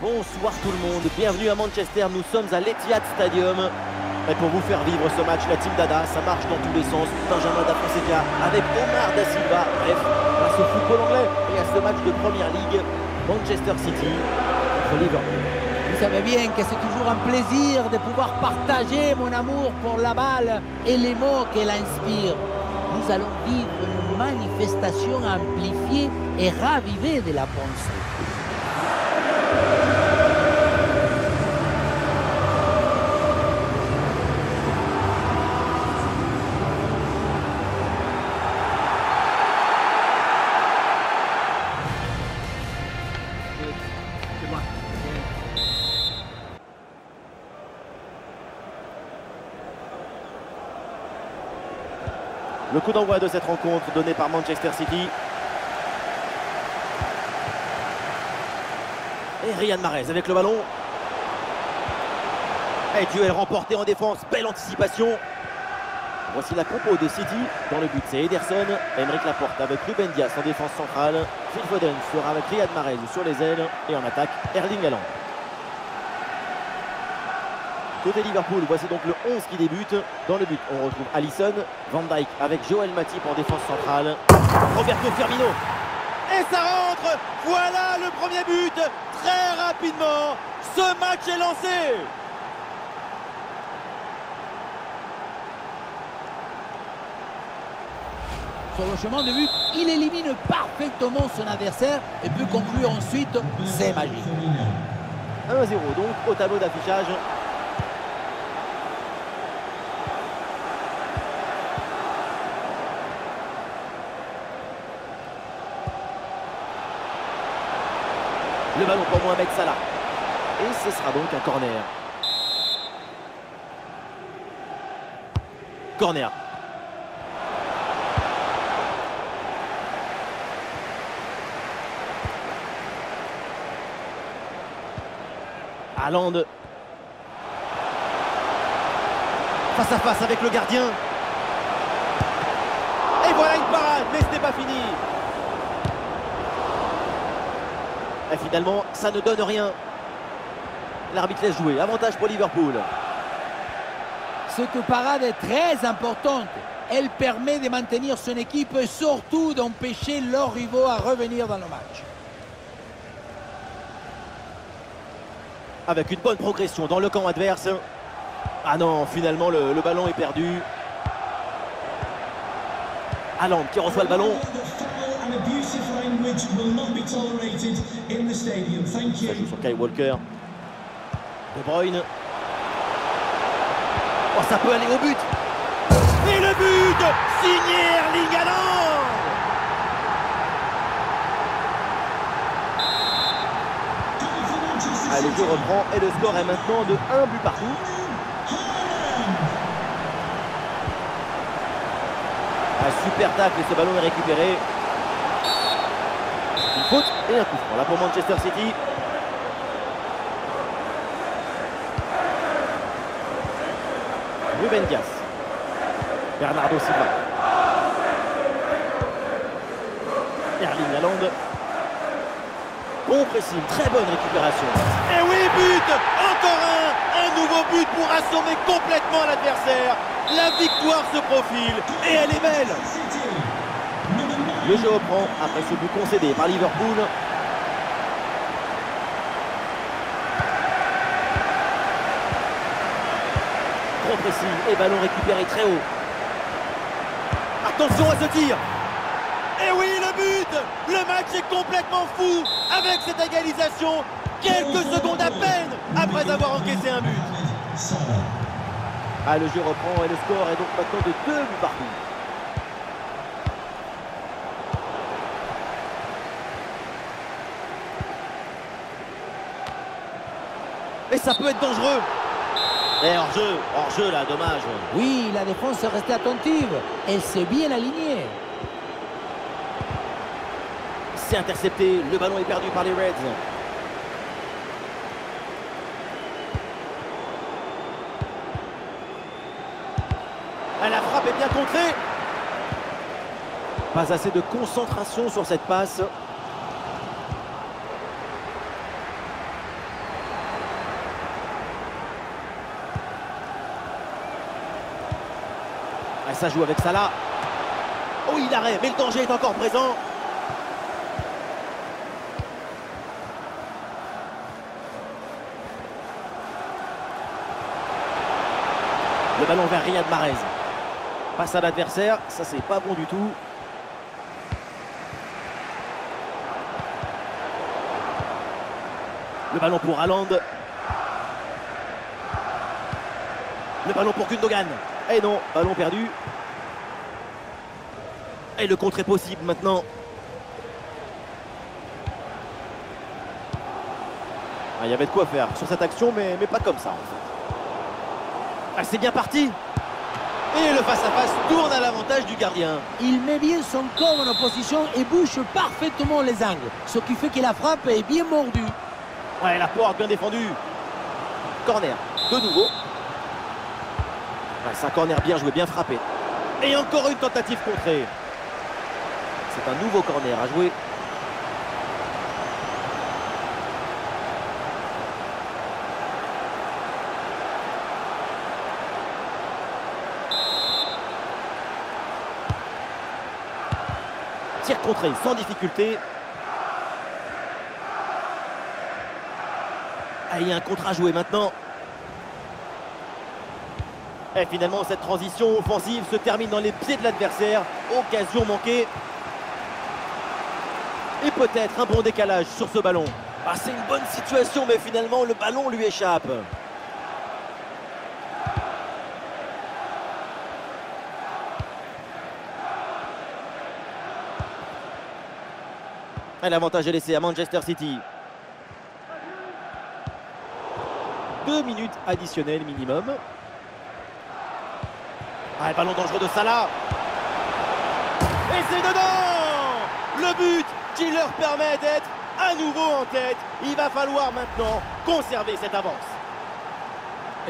Bonsoir tout le monde, bienvenue à Manchester, nous sommes à l'Etihad Stadium. Et pour vous faire vivre ce match, la team Dada, ça marche dans tous les sens. Benjamin Da Fonseca avec Omar Da Silva. Bref, grâce au football anglais et à ce match de Première Ligue, Manchester City contre Liverpool. Vous savez bien que c'est toujours un plaisir de pouvoir partager mon amour pour la balle et les mots qu'elle inspire. Nous allons vivre une manifestation amplifiée et ravivée de la pensée. Le coup d'envoi de cette rencontre donné par Manchester City. Et Riyad Mahrez avec le ballon. Et duel remporté en défense, belle anticipation. Voici la compo de City. Dans le but, c'est Ederson, Aymeric Laporte avec Ruben Dias en défense centrale. Phil Foden sera avec Riyad Mahrez sur les ailes. Et en attaque, Erling Haaland. Côté Liverpool, voici donc le 11 qui débute. Dans le but, on retrouve Alisson, Van Dijk avec Joel Matip en défense centrale. Roberto Firmino. Et ça rentre. Voilà le premier but. Très rapidement, ce match est lancé. Sur le chemin de but, il élimine parfaitement son adversaire et peut conclure ensuite, c'est magique. 1-0 donc au tableau d'affichage. Le ballon pour Mohamed Salah. Et ce sera donc un corner. Corner. Haaland. Face à face avec le gardien. Et voilà une parade, mais ce n'est pas fini. Et finalement, ça ne donne rien. L'arbitre laisse jouer. Avantage pour Liverpool. Cette parade est très importante. Elle permet de maintenir son équipe et surtout d'empêcher leurs rivaux à revenir dans le match. Avec une bonne progression dans le camp adverse. Ah non, finalement le ballon est perdu. Haaland qui reçoit le ballon. Ça joue sur Kyle Walker. De Bruyne. Oh, ça peut aller au but. Et le but signé Erling Haaland. Ah, le jeu reprend et le score est maintenant de 1 but partout. Un super tacle et ce ballon est récupéré. Une faute et un coup franc là pour Manchester City. Ruben Dias. Bernardo Silva. Erling Haaland. Bon pressing, très bonne récupération. Et oui, but. Encore un nouveau but pour assommer complètement l'adversaire. La victoire se profile et elle est belle. Le jeu reprend après ce but concédé par Liverpool. Gros pressing et ballon récupéré très haut. Attention à ce tir. Et oui, le but. Le match est complètement fou avec cette égalisation. Quelques secondes à peine après avoir encaissé un but. Ah, le jeu reprend et le score est donc maintenant de 2 buts partout. Et ça peut être dangereux. Et hors-jeu là, dommage. Oui, la défense est restée attentive. Elle s'est bien alignée. C'est intercepté, le ballon est perdu par les Reds. La frappe est bien contrée. Pas assez de concentration sur cette passe. Ça joue avec Salah. Oh, il arrête, mais le danger est encore présent. Le ballon vers Riyad Mahrez. Passe à l'adversaire, ça c'est pas bon du tout. Le ballon pour Haaland. Le ballon pour Gundogan. Et non, ballon perdu. Et le contre est possible maintenant. Il y avait de quoi faire sur cette action, mais pas comme ça en fait. Ah, c'est bien parti. Et le face-à-face tourne à l'avantage du gardien. Il met bien son corps en opposition et bouche parfaitement les angles. Ce qui fait que la frappe est bien mordue. Ouais, la porte bien défendue. Corner, de nouveau. Ouais, c'est un corner bien joué, bien frappé. Et encore une tentative contrée. C'est un nouveau corner à jouer. Tir contré sans difficulté. Ah, il y a un contre à jouer maintenant. Et finalement, cette transition offensive se termine dans les pieds de l'adversaire. Occasion manquée. Et peut-être un bon décalage sur ce ballon. Ah, c'est une bonne situation, mais finalement, le ballon lui échappe. Et l'avantage est laissé à Manchester City. 2 minutes additionnelles minimum. Ah, le ballon dangereux de Salah. Et c'est dedans! Le but qui leur permet d'être à nouveau en tête. Il va falloir maintenant conserver cette avance.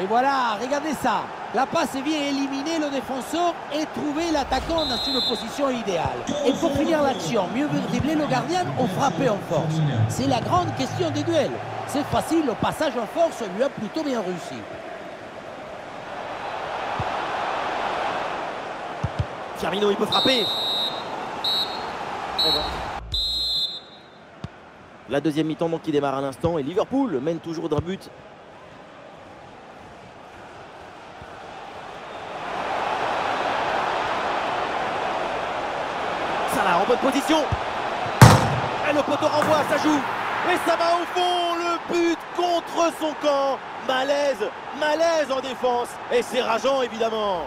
Et voilà, regardez ça. La passe vient éliminer le défenseur et trouver l'attaquant dans une position idéale. Et pour finir l'action, mieux vaut dribbler le gardien ou frapper en force. C'est la grande question des duels. C'est facile, le passage en force lui a plutôt bien réussi. Firmino, il peut frapper. La deuxième mi-temps donc qui démarre à l'instant et Liverpool mène toujours d'un but. Salah en bonne position. Et le poteau renvoie, ça joue. Et ça va au fond, le but contre son camp. Malaise en défense. Et c'est rageant évidemment.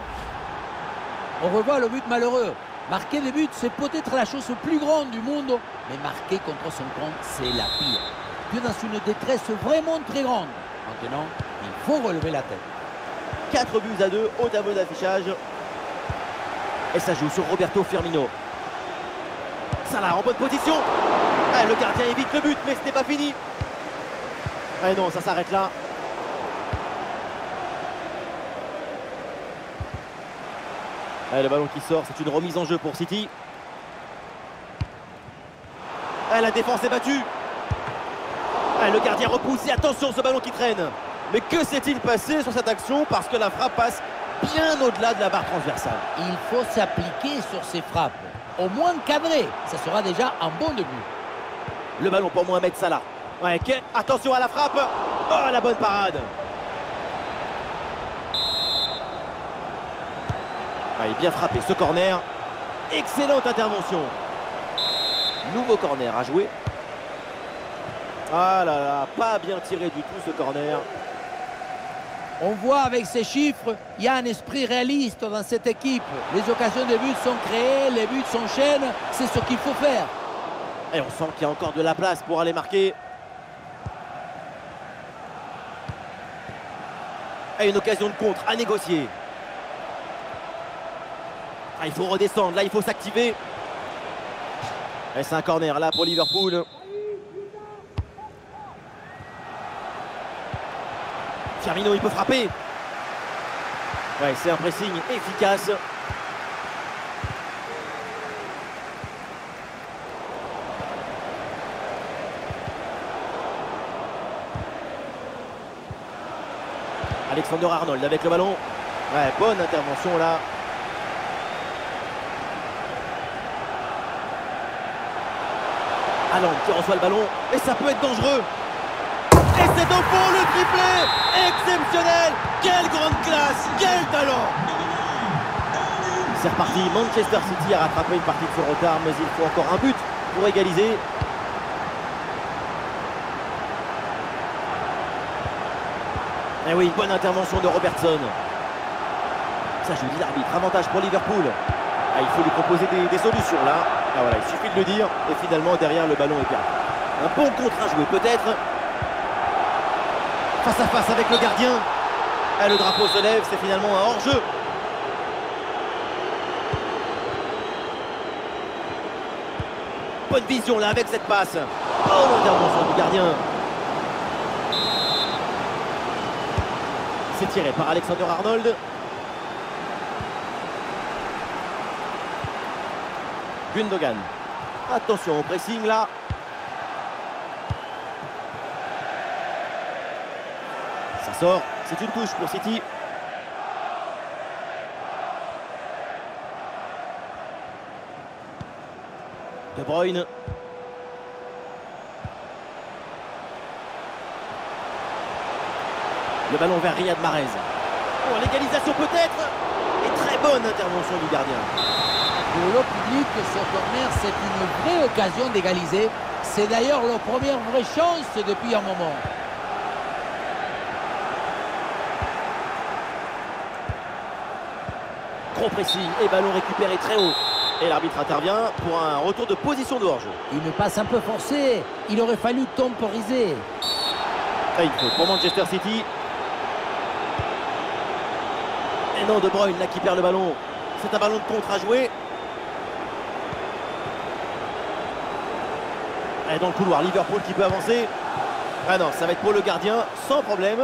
On revoit le but malheureux. Marquer des buts, c'est peut-être la chose plus grande du monde, mais marquer contre son camp, c'est la pire. Puis dans une détresse vraiment très grande. Maintenant, il faut relever la tête. 4 buts à 2 au tableau d'affichage. Et ça joue sur Roberto Firmino. Salah en bonne position. Ah, le gardien évite le but, mais ce n'est pas fini. Ah non, ça s'arrête là. Ah, le ballon qui sort, c'est une remise en jeu pour City. Ah, la défense est battue. Ah, le gardien repoussé, attention ce ballon qui traîne. Mais que s'est-il passé sur cette action? Parce que la frappe passe bien au-delà de la barre transversale. Il faut s'appliquer sur ces frappes. Au moins cadré, ça sera déjà un bon début. Le ballon pour Mohamed Salah. Ouais, attention à la frappe. Oh, la bonne parade. Il est bien frappé ce corner. Excellente intervention. Nouveau corner à jouer. Ah là là, pas bien tiré du tout ce corner. On voit avec ces chiffres, il y a un esprit réaliste dans cette équipe. Les occasions de but sont créées, les buts s'enchaînent, c'est ce qu'il faut faire. Et on sent qu'il y a encore de la place pour aller marquer. Et une occasion de contre à négocier. Ah, il faut redescendre, là il faut s'activer. Et c'est un corner là pour Liverpool. Firmino, il peut frapper. Ouais, c'est un pressing efficace. Alexander-Arnold avec le ballon. Ouais, bonne intervention là. Haaland qui reçoit le ballon et ça peut être dangereux. Et c'est au fond le triplé. Exceptionnel. Quelle grande classe, quel talent. C'est reparti. Manchester City a rattrapé une partie de son retard, mais il faut encore un but pour égaliser. Et oui, bonne intervention de Robertson. Ça joue dit l'arbitre. Avantage pour Liverpool. Ah, il faut lui proposer des solutions là. Ah voilà, il suffit de le dire. Et finalement, derrière, le ballon est perdu. Un bon contre à jouer peut-être. Face à face avec le gardien. Ah, le drapeau se lève, c'est finalement un hors-jeu. Bonne vision là avec cette passe. Oh, l'intervention du gardien. C'est tiré par Alexander-Arnold. Gundogan. Attention au pressing là. Ça sort. C'est une touche pour City. De Bruyne. Le ballon vers Riyad Mahrez. Oh, l'égalisation peut-être. Et très bonne intervention du gardien. Pour le public, ce corner, c'est une vraie occasion d'égaliser. C'est d'ailleurs leur première vraie chance depuis un moment. Trop précis et ballon récupéré très haut. Et l'arbitre intervient pour un retour de position de hors-jeu. Une passe un peu forcée. Il aurait fallu temporiser. Et il faut pour Manchester City. Et non, De Bruyne là qui perd le ballon. C'est un ballon de contre à jouer. Et dans le couloir, Liverpool qui peut avancer. Ah non, ça va être pour le gardien, sans problème.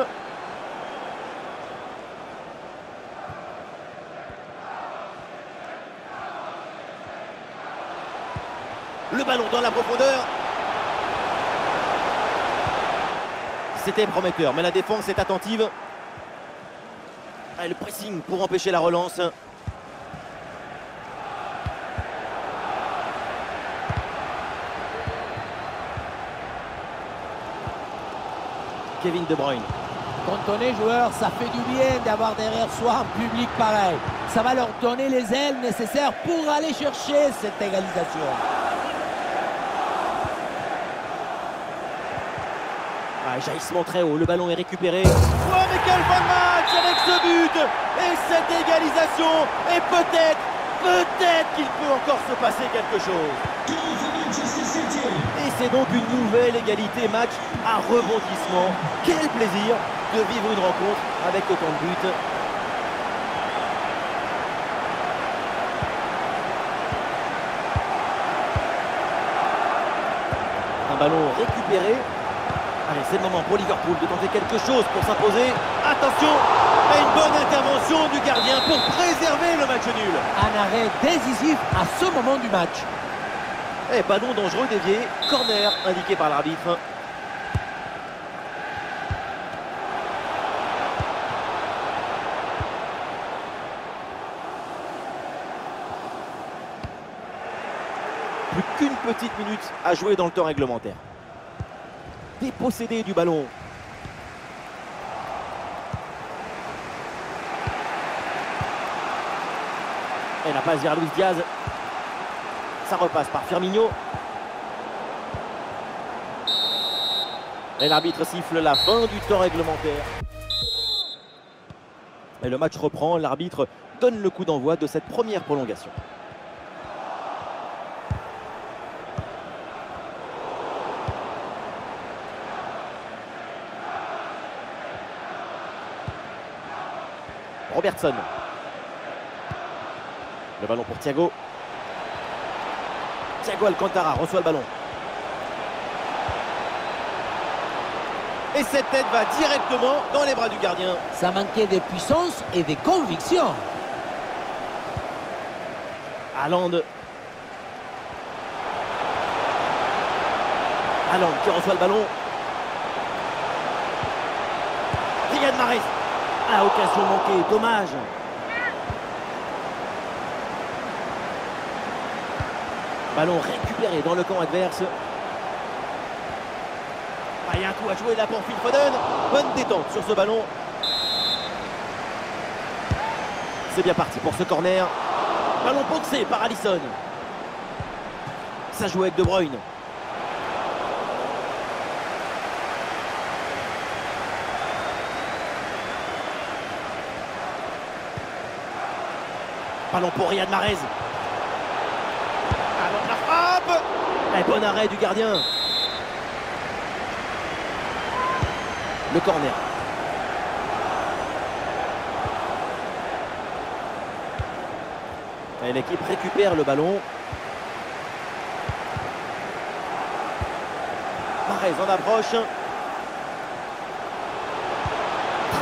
Le ballon dans la profondeur. C'était prometteur, mais la défense est attentive. Et le pressing pour empêcher la relance. Kevin De Bruyne. Quand on est joueur, ça fait du bien d'avoir derrière soi un public pareil. Ça va leur donner les ailes nécessaires pour aller chercher cette égalisation. Ah, jaillissement très haut, le ballon est récupéré. Oh, mais quel bon match avec ce but et cette égalisation. Et peut-être qu'il peut encore se passer quelque chose. Et c'est donc une nouvelle égalité, match à rebondissement. Quel plaisir de vivre une rencontre avec autant de buts. Un ballon récupéré. Allez, c'est le moment pour Liverpool de tenter quelque chose pour s'imposer. Attention, et une bonne intervention du gardien pour préserver le match nul. Un arrêt décisif à ce moment du match. Et ballon dangereux dévié, corner indiqué par l'arbitre. Plus qu'une petite minute à jouer dans le temps réglementaire. Dépossédé du ballon. Et la passe vers Luis Diaz. Ça repasse par Firmino. Et l'arbitre siffle la fin du temps réglementaire. Et le match reprend. L'arbitre donne le coup d'envoi de cette première prolongation. Robertson. Le ballon pour Thiago. Thiago Alcantara reçoit le ballon. Et cette tête va directement dans les bras du gardien. Ça manquait de puissance et de conviction. Haaland. Haaland qui reçoit le ballon. Riyad Mahrez. Ah, occasion manquée, dommage. Ballon récupéré dans le camp adverse. Ah, il y a un coup à jouer là pour Phil Foden. Bonne détente sur ce ballon. C'est bien parti pour ce corner. Ballon boxé par Alisson. Ça joue avec De Bruyne. Ballon pour Riyad Mahrez. Alors la frappe. Et bon arrêt du gardien. Le corner. Et l'équipe récupère le ballon. Mahrez en approche.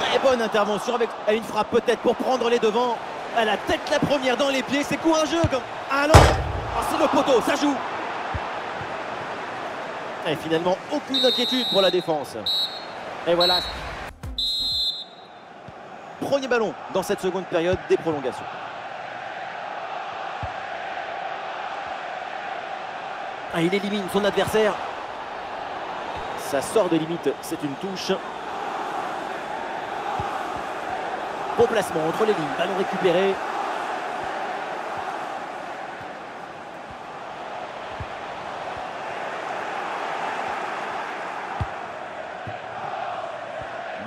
Très bonne intervention avec une frappe peut-être pour prendre les devants. Elle a tête la première dans les pieds, c'est courageux comme... Ah non, c'est le poteau, ça joue. Et finalement, aucune inquiétude pour la défense. Et voilà. Premier ballon dans cette seconde période des prolongations. Ah, il élimine son adversaire. Ça sort de limite, c'est une touche. Bon placement entre les lignes, ballon récupéré.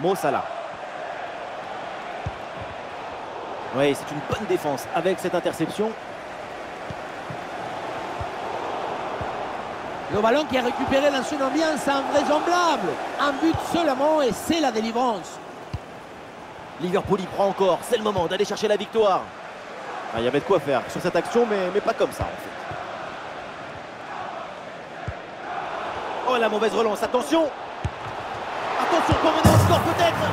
Mo Salah. Oui, c'est une bonne défense avec cette interception. Le ballon qui a récupéré dans une ambiance invraisemblable. Un but seulement et c'est la délivrance. Liverpool y prend encore, c'est le moment d'aller chercher la victoire. Ah, il y avait de quoi faire sur cette action, mais pas comme ça en fait. Oh, la mauvaise relance, attention. Attention pour mener au score peut-être.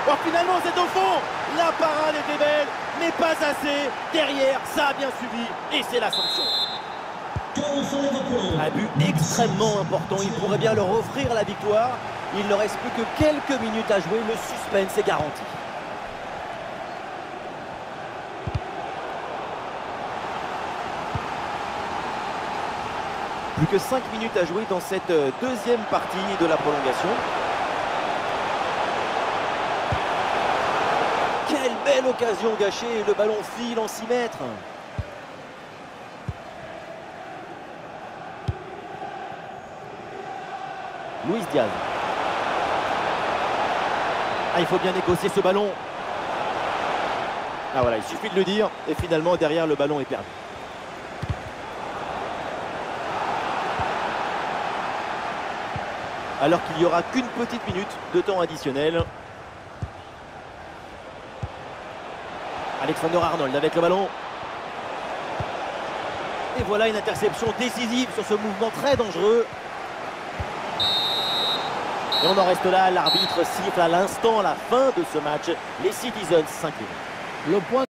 Oh, finalement c'est au fond. La parade était belle, mais pas assez. Derrière, ça a bien suivi et c'est la sanction. Un but extrêmement important, il pourrait bien leur offrir la victoire. Il ne reste plus que quelques minutes à jouer, le suspense est garanti. Plus que 5 minutes à jouer dans cette deuxième partie de la prolongation. Quelle belle occasion gâchée, le ballon file en 6 mètres. Luis Diaz. Ah, il faut bien négocier ce ballon. Ah voilà, il suffit de le dire. Et finalement, derrière, le ballon est perdu. Alors qu'il n'y aura qu'une petite minute de temps additionnel. Alexander-Arnold avec le ballon. Et voilà une interception décisive sur ce mouvement très dangereux. Et on en reste là, l'arbitre siffle à l'instant la fin de ce match. Les Citizens s'inclinent. Le point